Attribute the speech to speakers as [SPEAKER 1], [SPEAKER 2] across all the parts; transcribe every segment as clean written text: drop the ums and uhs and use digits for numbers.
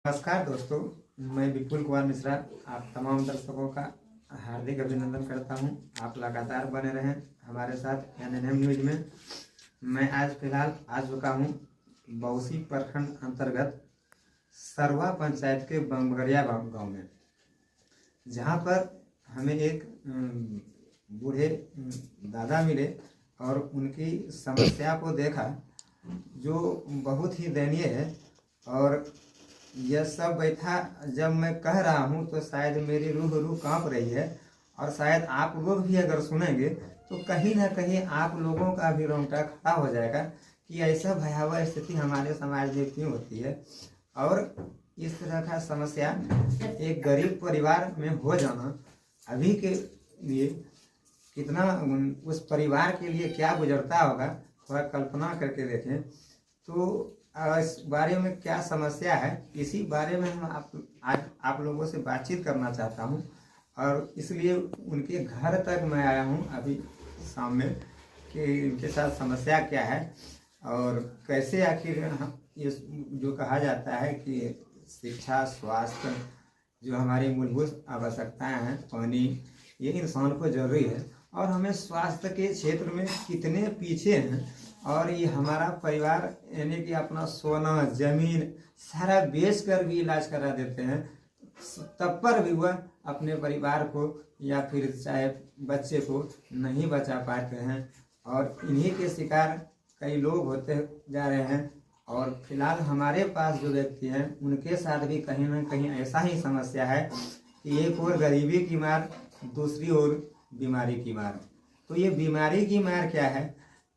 [SPEAKER 1] नमस्कार दोस्तों, मैं विपुल कुमार मिश्रा आप तमाम दर्शकों का हार्दिक अभिनंदन करता हूं। आप लगातार बने रहें हमारे साथ एनएनएम न्यूज में। मैं आज फिलहाल आ चुका हूं बौसी प्रखंड अंतर्गत सरवा पंचायत के बमगरिया गांव में, जहां पर हमें एक बूढ़े दादा मिले और उनकी समस्या को देखा जो बहुत ही दयनीय है। और यह सब बैठा जब मैं कह रहा हूं तो शायद मेरी रूह कांप रही है, और शायद आप लोग भी अगर सुनेंगे तो कहीं ना कहीं आप लोगों का भी रोंगटा खड़ा हो जाएगा कि ऐसा भयावह स्थिति हमारे समाज में क्यों होती है। और इस तरह का समस्या एक गरीब परिवार में हो जाना अभी के लिए कितना उस परिवार के लिए क्या गुजरता होगा, थोड़ा कल्पना करके देखें। तो इस बारे में क्या समस्या है, इसी बारे में हम आज आप लोगों से बातचीत करना चाहता हूं। और इसलिए उनके घर तक मैं आया हूं अभी शाम में कि इनके साथ समस्या क्या है और कैसे आखिर ये जो कहा जाता है कि शिक्षा, स्वास्थ्य, जो हमारी मूलभूत आवश्यकताएं हैं, पानी, ये इंसान को जरूरी है। और हमें स्वास्थ्य के क्षेत्र में कितने पीछे हैं, और ये हमारा परिवार यानी कि अपना सोना, जमीन सारा बेच कर भी इलाज करा देते हैं, तब पर भी वह अपने परिवार को या फिर चाहे बच्चे को नहीं बचा पाते हैं। और इन्हीं के शिकार कई लोग होते जा रहे हैं। और फिलहाल हमारे पास जो व्यक्ति हैं उनके साथ भी कहीं ना कहीं ऐसा ही समस्या है कि एक ओर गरीबी की मार, दूसरी ओर बीमारी की मार। तो ये बीमारी की मार क्या है,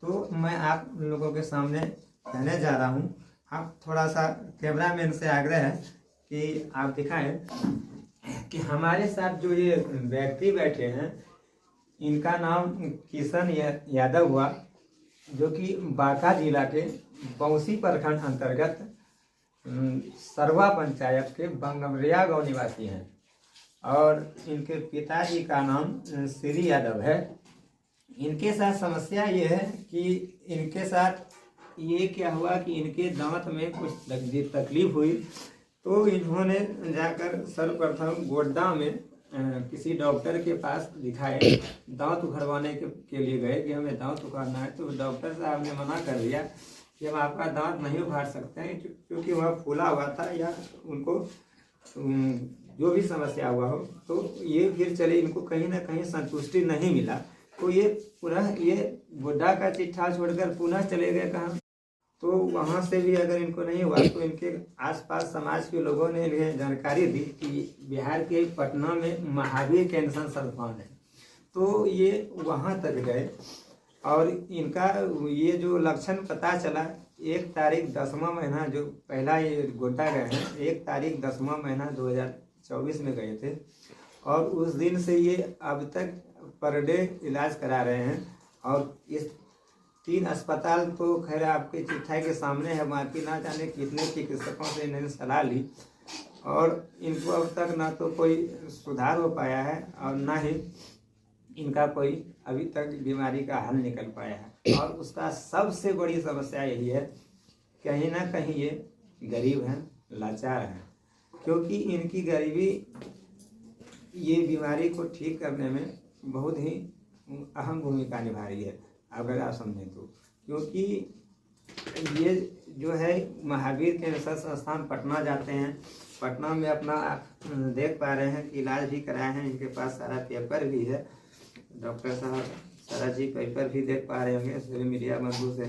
[SPEAKER 1] तो मैं आप लोगों के सामने कहने जा रहा हूँ। आप थोड़ा सा कैमरामैन से आग्रह है कि आप दिखाएं कि हमारे साथ जो ये व्यक्ति बैठे हैं, इनका नाम किशन यादव हुआ, जो कि बांका जिला के बौसी प्रखंड अंतर्गत सरवा पंचायत के बंगमरिया गांव निवासी हैं। और इनके पिताजी का नाम श्री यादव है। इनके साथ समस्या ये है कि इनके साथ ये क्या हुआ कि इनके दांत में कुछ तकलीफ हुई, तो इन्होंने जाकर सर्वप्रथम गोड्डा में किसी डॉक्टर के पास दिखाए, दांत उखड़वाने के लिए गए कि हमें दांत उखाड़ना है। तो डॉक्टर साहब ने मना कर दिया कि हम आपका दांत नहीं उखाड़ सकते हैं, क्योंकि वह फूला हुआ था या उनको जो भी समस्या हुआ हो। तो ये फिर चले, इनको कहीं ना कहीं संतुष्टि नहीं मिला, तो ये पुनः ये गोड्डा का चिट्ठा छोड़कर पुनः चले गए कहाँ। तो वहाँ से भी अगर इनको नहीं हुआ तो इनके आसपास समाज के लोगों ने इन्हें जानकारी दी कि बिहार के पटना में महावीर कैंसर संस्थान है। तो ये वहाँ तक गए और इनका ये जो लक्षण पता चला, 1 तारीख 10वां महीना, जो पहला ये गोड्डा गए हैं, 1 तारीख 10वां महीना 2024 में गए थे। और उस दिन से ये अब तक पर डे इलाज करा रहे हैं। और इस 3 अस्पताल तो खैर आपके चिट्ठाई के सामने है, बाकी ना जाने कितने चिकित्सकों से इन्होंने सलाह ली, और इनको अब तक ना तो कोई सुधार हो पाया है और ना ही इनका कोई अभी तक बीमारी का हल निकल पाया है। और उसका सबसे बड़ी समस्या यही है, कहीं ना कहीं ये गरीब हैं, लाचार हैं, क्योंकि इनकी गरीबी ये बीमारी को ठीक करने में बहुत ही अहम भूमिका निभा रही है, अगर आप समझें तो। क्योंकि ये जो है महावीर कैंसर संस्थान पटना जाते हैं, पटना में अपना देख पा रहे हैं कि इलाज भी कराए हैं, इनके पास सारा पेपर भी है, डॉक्टर साहब सारा जी पेपर भी देख पा रहे होंगे। सभी मीडिया बंधु से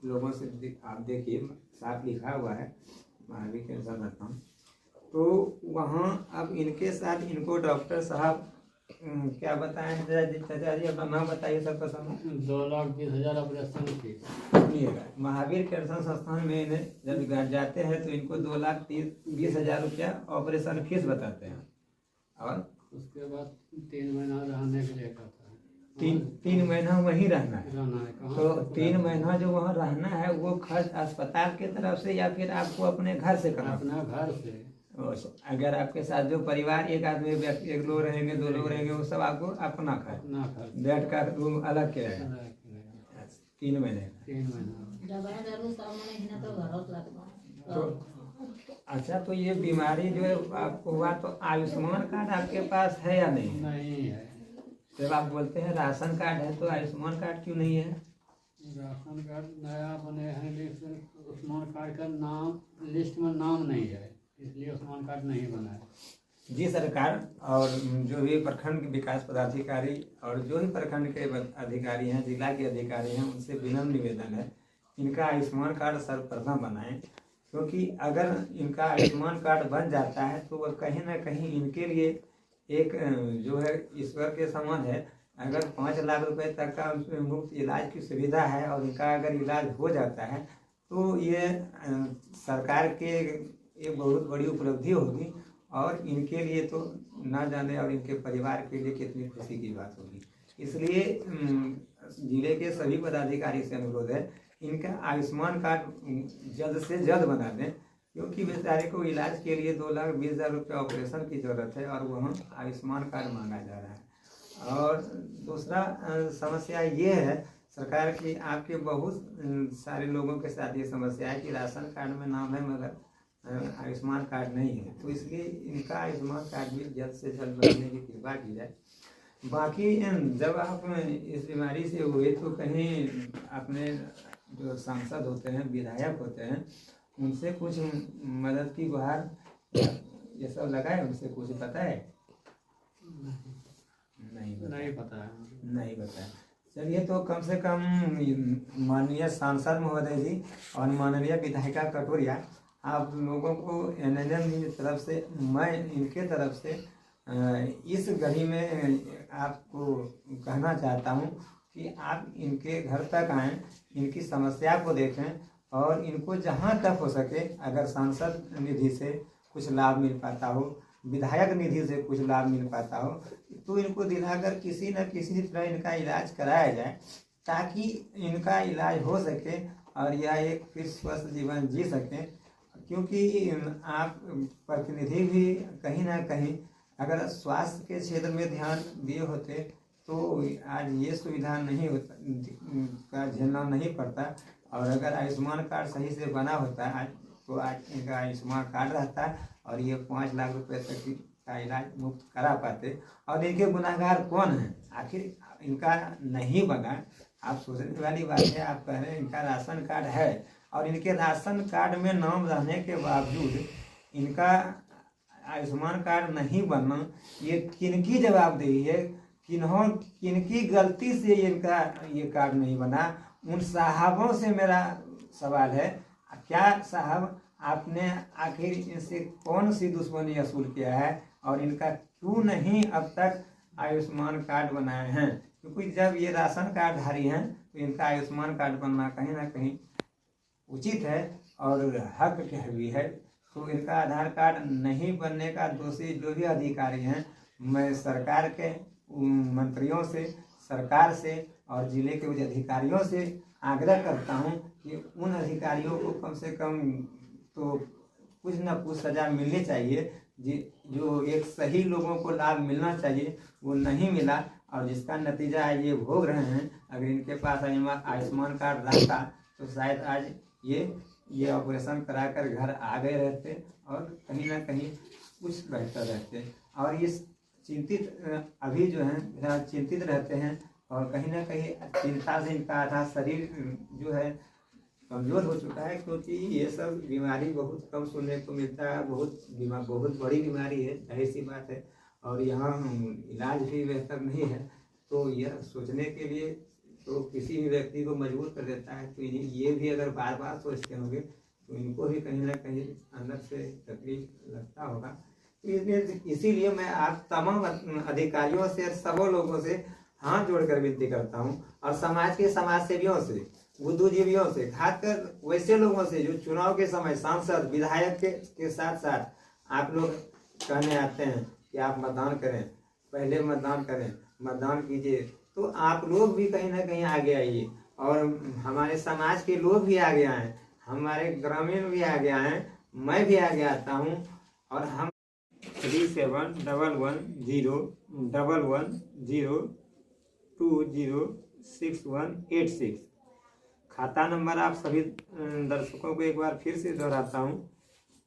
[SPEAKER 1] लोगों से आप देखिए, साफ लिखा हुआ है महावीर कैंसर संस्थान। तो वहाँ अब इनके साथ इनको डॉक्टर साहब क्या बताएं, चाचा जी अपना नाम बताइए सबका समय।
[SPEAKER 2] 2,20,000 ऑपरेशन फीस।
[SPEAKER 1] महावीर कैंसर संस्थान में इन्हें जब जाते हैं तो इनको 2,20,000 रुपया ऑपरेशन फीस बताते हैं। और
[SPEAKER 2] उसके बाद 3 महीना रहने के लिए कहता है।
[SPEAKER 1] 3 महीना वहीं रहना है। तो 3 महीना जो वहाँ रहना है वो खर्च अस्पताल की तरफ से या फिर आपको अपने घर से करना?
[SPEAKER 2] अपना घर से।
[SPEAKER 1] अगर आपके साथ जो परिवार, एक आदमी, एक लोग रहेंगे, 2 लोग रहेंगे, वो सब आपको अपना खर्च, बेड का रूम अलग के रहेगा। 3 महीने।
[SPEAKER 2] 3 महीना।
[SPEAKER 1] तो अच्छा, तो ये बीमारी जो है आपको हुआ तो आयुष्मान कार्ड आपके पास है या नहीं?
[SPEAKER 2] नहीं है।
[SPEAKER 1] जब आप बोलते हैं राशन कार्ड है तो आयुष्मान कार्ड क्यों नहीं है?
[SPEAKER 2] राशन कार्ड नया बने हैं लेकिन आयुष्मान कार्ड का नाम लिस्ट में नाम नहीं है, इसलिए आयुष्मान कार्ड नहीं बना है।
[SPEAKER 1] जी सरकार, और जो भी प्रखंड विकास पदाधिकारी और जो भी प्रखंड के अधिकारी हैं, जिला के अधिकारी हैं, उनसे विनम्र निवेदन है इनका आयुष्मान कार्ड सर्वप्रथम बनाएं, क्योंकि अगर इनका आयुष्मान कार्ड बन जाता है तो वह कहीं ना कहीं इनके लिए एक जो है ईश्वर के समान है। अगर 5 लाख रुपए तक का उसमें मुफ्त इलाज की सुविधा है और इनका अगर इलाज हो जाता है तो ये सरकार के एक बहुत बड़ी उपलब्धि होगी और इनके लिए तो ना जाने और इनके परिवार के लिए कितनी खुशी की बात होगी। इसलिए जिले के सभी पदाधिकारी से अनुरोध है इनका आयुष्मान कार्ड जल्द से जल्द बना दें, क्योंकि बेचारे को इलाज के लिए 2,20,000 रुपये ऑपरेशन की ज़रूरत है और वहाँ आयुष्मान कार्ड मांगा जा रहा है। और दूसरा समस्या ये है सरकार की, आपके बहुत सारे लोगों के साथ ये समस्या है कि राशन कार्ड में नाम है मगर आयुष्मान कार्ड नहीं है, तो इसलिए इनका आयुष्मान कार्ड भी जल्द से जल्द बनाने की कृपा की जाए। बाकी जब आप इस बीमारी से हुए तो कहीं अपने जो सांसद होते हैं, विधायक होते हैं, उनसे कुछ मदद की गुहार ये सब लगा है? उनसे कुछ पता है? नहीं पता है। नहीं पता है। चलिए, तो कम से कम माननीय सांसद महोदय जी और माननीय विधायिका कटोरिया, आप लोगों को NNM की तरफ से, मैं इनके तरफ से इस घड़ी में आपको कहना चाहता हूं कि आप इनके घर तक आएं, इनकी समस्या को देखें और इनको जहां तक हो सके, अगर सांसद निधि से कुछ लाभ मिल पाता हो, विधायक निधि से कुछ लाभ मिल पाता हो, तो इनको दिलाकर किसी न किसी तरह इनका इलाज कराया जाए, ताकि इनका इलाज हो सके और यह एक फिर स्वस्थ जीवन जी सकें। क्योंकि आप प्रतिनिधि भी कहीं ना कहीं अगर स्वास्थ्य के क्षेत्र में ध्यान दिए होते तो आज ये सुविधा नहीं होता का झेलना नहीं पड़ता, और अगर आयुष्मान कार्ड सही से बना होता है तो आज इनका आयुष्मान कार्ड रहता और ये 5 लाख रुपए तक का इलाज मुफ्त करा पाते। और इनके गुनाहगार कौन हैं? आखिर इनका नहीं बना, आप सोचने वाली बात है। आप कह रहे हैं इनका राशन कार्ड है और इनके राशन कार्ड में नाम रहने के बावजूद इनका आयुष्मान कार्ड नहीं बनना, ये किनकी जवाबदेही है? किनकी गलती से इनका ये कार्ड नहीं बना? उन साहबों से मेरा सवाल है, क्या साहब आपने आखिर इनसे कौन सी दुश्मनी वसूल किया है और इनका क्यों नहीं अब तक आयुष्मान कार्ड बनाए हैं? क्योंकि जब ये राशन कार्ड धारी हैं तो इनका आयुष्मान कार्ड बनना कहीं ना कहीं उचित है और हक भी है। तो इनका आधार कार्ड नहीं बनने का दोषी जो भी अधिकारी हैं, मैं सरकार के मंत्रियों से, सरकार से और जिले के उच्च अधिकारियों से आग्रह करता हूं कि उन अधिकारियों को कम से कम तो कुछ न कुछ सजा मिलनी चाहिए। जो एक सही लोगों को लाभ मिलना चाहिए वो नहीं मिला और जिसका नतीजा आज ये भोग रहे हैं। अगर इनके पास आयुष्मान कार्ड रहता तो शायद आज ये ऑपरेशन कराकर घर आ गए रहते और कहीं ना कहीं कुछ बेहतर रहते। और ये चिंतित अभी जो है चिंतित रहते हैं और कहीं ना कहीं चिंता से इनका आधा शरीर जो है कमज़ोर हो चुका है, क्योंकि ये सब बीमारी बहुत कम सुनने को मिलता है। बहुत बड़ी बीमारी है, जाहिर सी बात है, और यहाँ इलाज भी बेहतर नहीं है। तो यह सोचने के लिए तो किसी भी व्यक्ति को मजबूर कर देता है। तो ये भी अगर बार बार सोचते होंगे तो इनको भी कहीं ना कहीं अंदर से तकलीफ लगता होगा। तो इसीलिए मैं आप तमाम अधिकारियों से, सबों लोगों से हाथ जोड़कर विनती करता हूँ और समाज के समाज सेवियों से, बुद्धिजीवियों से, खासकर वैसे लोगों से जो चुनाव के समय सांसद विधायक के साथ साथ आप लोग कहने आते हैं कि आप मतदान करें, पहले मतदान करें, मतदान कीजिए, तो आप लोग भी कहीं ना कहीं आगे आइए और हमारे समाज के लोग भी आगे आए, हमारे ग्रामीण भी आगे आए, मैं भी आगे आता हूँ। और हम 371110206186 खाता नंबर आप सभी दर्शकों को एक बार फिर से दोहराता हूँ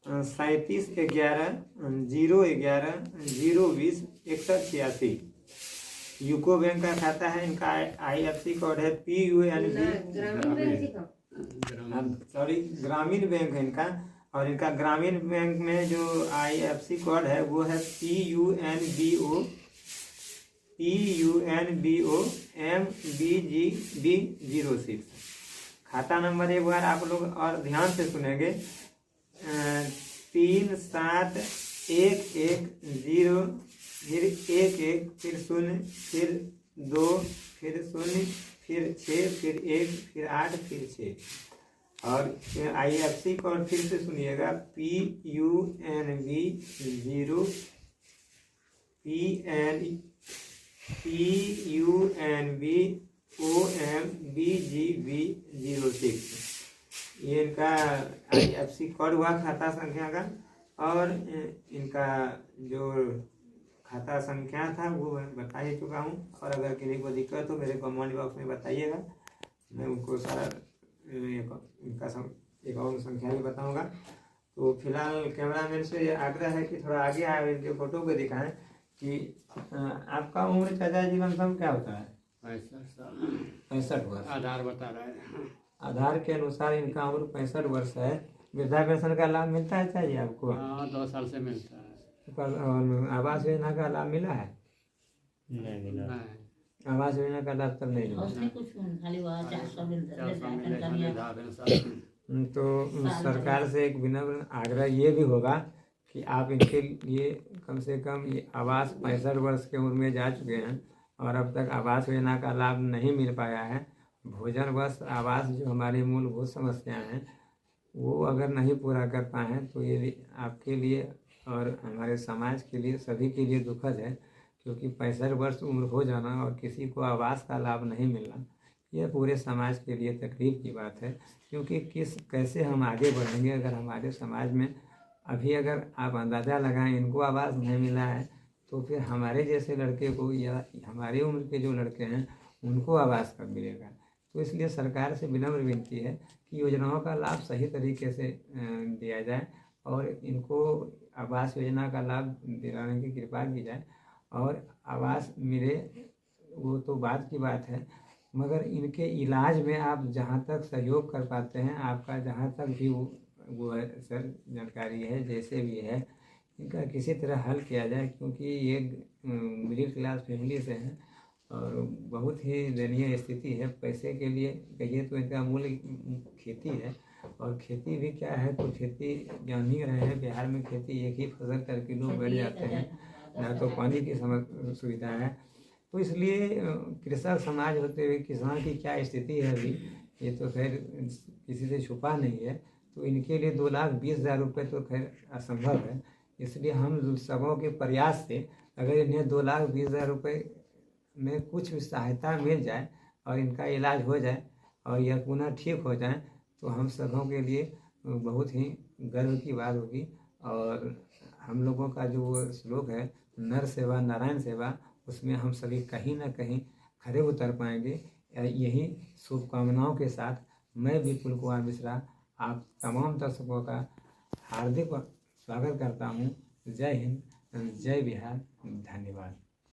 [SPEAKER 1] 3711 011 020 6186। यूको बैंक का खाता है। इनका IFSC कोड है PUNB, ग्रामीण बैंक है इनका। और इनका ग्रामीण बैंक में जो IFSC कोड है वो है PUNBO MBGB06। खाता नंबर एक बार आप लोग और ध्यान से सुनेंगे, 3711 फिर 11 फिर 0 फिर 2 फिर 0 फिर 6 फिर 1 फिर 8 फिर 6। और IFSC कोड फिर से सुनिएगा, PUNBOMBGB06। ये इनका IFSC कोड हुआ खाता संख्या का। और इनका जो खाता संख्या था वो मैं बता ही चुका हूँ। और अगर किसी को दिक्कत हो मेरे कमेंट बॉक्स में बताइएगा, मैं उनको सारा इनका अकाउंट संख्या भी बताऊंगा। तो फिलहाल कैमरामैन से ये आग्रह है कि थोड़ा आगे आए, इनके फोटो को दिखाएं कि आपका उम्र चाचा जी लमसम क्या होता है? 65 वर्ष
[SPEAKER 2] आधार बता रहा है।
[SPEAKER 1] आधार के अनुसार इनका उम्र 65 वर्ष है। वृद्धा पेंशन का लाभ मिलता है चाहिए आपको?
[SPEAKER 2] हाँ, 2 साल से मिलता है।
[SPEAKER 1] और आवास योजना का लाभ मिला है?
[SPEAKER 2] नहीं मिला।
[SPEAKER 1] आवास योजना का लाभ तब नहीं मिला। तो सरकार से एक विनम्र आग्रह ये भी होगा कि आप इनके लिए कम से कम ये आवास 65 वर्ष की उम्र में जा चुके हैं और अब तक आवास योजना का लाभ नहीं मिल पाया है। भोजन, वस्त्र, आवास जो हमारी मूलभूत समस्याएं हैं वो अगर नहीं पूरा कर पाए हैं तो ये आपके लिए और हमारे समाज के लिए, सभी के लिए दुखद है। क्योंकि 65 वर्ष उम्र हो जाना और किसी को आवास का लाभ नहीं मिलना, यह पूरे समाज के लिए तकलीफ की बात है। क्योंकि कैसे हम आगे बढ़ेंगे अगर हमारे समाज में अभी अगर आप अंदाज़ा लगाएं इनको आवास नहीं मिला है, तो फिर हमारे जैसे लड़के को या हमारी उम्र के जो लड़के हैं उनको आवास कब मिलेगा। तो इसलिए सरकार से विनम्र विनती है कि योजनाओं का लाभ सही तरीके से दिया जाए और इनको आवास योजना का लाभ दिलाने की कृपा की जाए। और आवास मिले वो तो बात की बात है, मगर इनके इलाज में आप जहाँ तक सहयोग कर पाते हैं, आपका जहाँ तक भी वो है सर जानकारी है, जैसे भी है इनका किसी तरह हल किया जाए। क्योंकि ये मिडिल क्लास फैमिली से हैं और बहुत ही दयनीय स्थिति है। पैसे के लिए कहिए तो इनका मूल खेती है और खेती भी क्या है, तो खेती जान ही रहे हैं बिहार में खेती एक ही फसल करके लोग बैठ जाते हैं, ना तो पानी की सुविधा है। तो इसलिए कृषक समाज होते हुए किसान की क्या स्थिति है अभी, ये तो खैर किसी से छुपा नहीं है। तो इनके लिए 2,20,000 रुपये तो खैर असंभव है। इसलिए हम सबों के प्रयास से अगर इन्हें 2,20,000 रुपये में कुछ भी सहायता मिल जाए और इनका इलाज हो जाए और यह पुनः ठीक हो जाए तो हम सबों के लिए बहुत ही गर्व की बात होगी। और हम लोगों का जो वो श्लोक है नर सेवा नारायण सेवा, उसमें हम सभी कहीं ना कहीं खरे उतर पाएंगे। यही शुभकामनाओं के साथ मैं विपुल कुमार मिश्रा आप तमाम दर्शकों का हार्दिक स्वागत करता हूँ। जय हिंद, जय बिहार, धन्यवाद।